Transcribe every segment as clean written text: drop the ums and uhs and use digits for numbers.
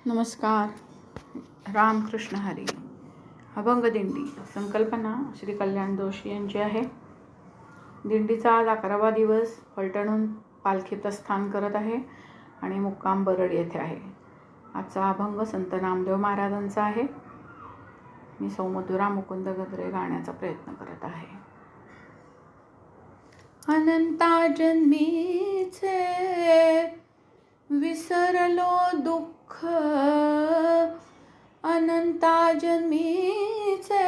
नमस्कार. रामकृष्ण हरी. अभंग दिंडी संकल्पना श्री कल्याण जोशी यांची आहे. दिंडीचा आज 11वा दिवस फलटणहून पालखी प्रस्थान करत आहे आणि मुक्काम बरड येथे आहे. आजचा अभंग संत नामदेव महाराजांचा आहे. मी सौमधुरा मुकुंद गद्रे गाण्याचा प्रयत्न करत आहे. अनंता जन्मीचे विसरलो दुःख, अनंता जन्मीचे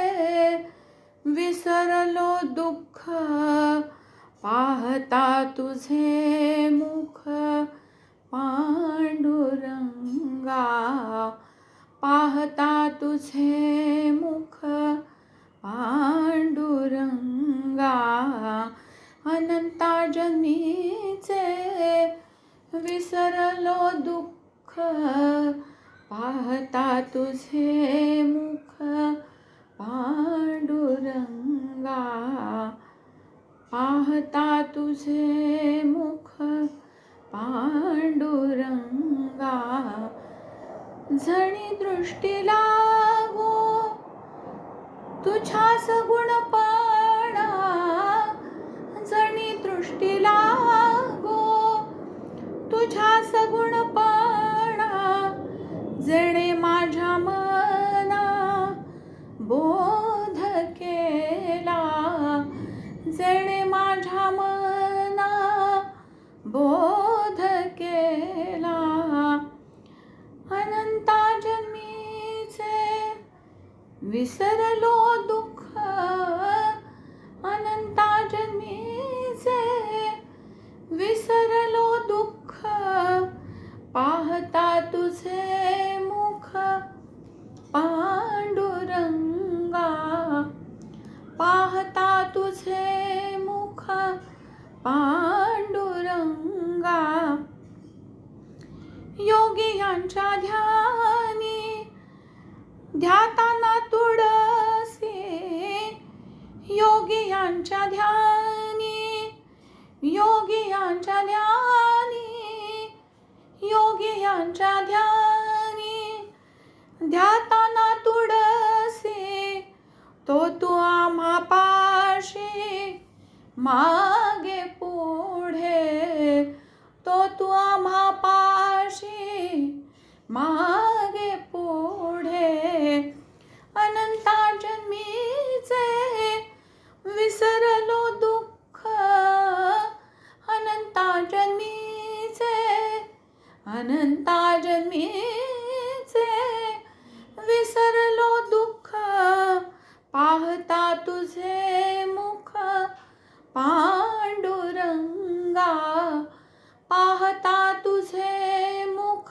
विसरलो दुःख, पाहता तुझे मुख पांडुरंगा, पाहता तुझे मुख पांडुरंगा. अनंता जन्मीचे विसरलो दुःख, पाहता तुझे मुख पांडुरंगा, पाहता तुझे मुख पांडुरंगा. जणी दृष्टी लागो तुझ्या सगुणपणा, जणी दृष्टी लागो तुझ्या सगुणपणा, जेणे माझ्या मना बोध केला, जेणे माझ्या मना बोध केला. अनंता जन्मीचे विसरलो दुःख, अनंता जन्मीचे विसरलो दुःख, पाहता तुझे मुख पांडुरंगा, पाहता तुझे मुख पांडुरंगा. योगी यांच्या ध्यानी ध्याताना तुळसी, योगी यांच्या ध्यानी, योगी यांच्या ध्यानी, योगी यांच्या ध्यानी, ध्याताना तुळसी, तो तू आम्हा पाशी मागे पुढे, तो तू आम्हा पाशी मागे पुढे. अनंता जन्मीचे विसरलो दुःख, अनंता जन्मीचे, अनंता जन्मीचे विसरलो दुःख, पाहता तुझे मुख पांडुरंगा, पाहता तुझे मुख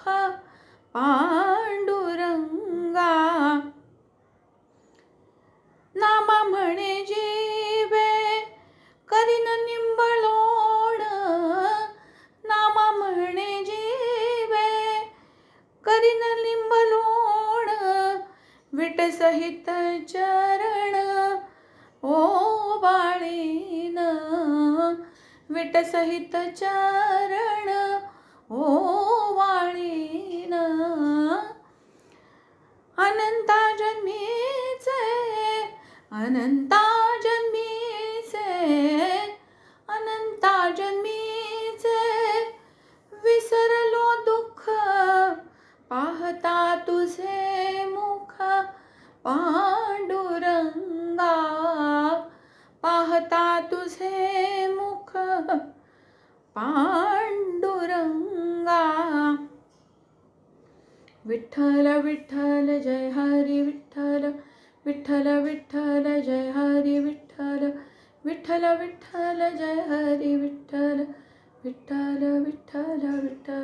पांडुरंगा. नामा म्हणे जीवे करीन निंबलोड, नामा म्हणे जीवे करीन निंबलोड, विट सहित चरण ओवाळीन, विट सहित चरण ओवाळीन. अनंता जन्मीचे, अनंता जन्मीचे, अनंता जन्मीचे विसरलो दुःख, पाहता तुझे मुख पांडुरंगा, पाहता तुझे मुख पांडुरंगा. विठ्ठल विठ्ठल जय हरी विठ्ठल, विठ्ठल विठ्ठल जय हरी विठ्ठल, विठ्ठल विठ्ठल जय हरी विठ्ठल, विठ्ठल विठ्ठल विठ्ठल.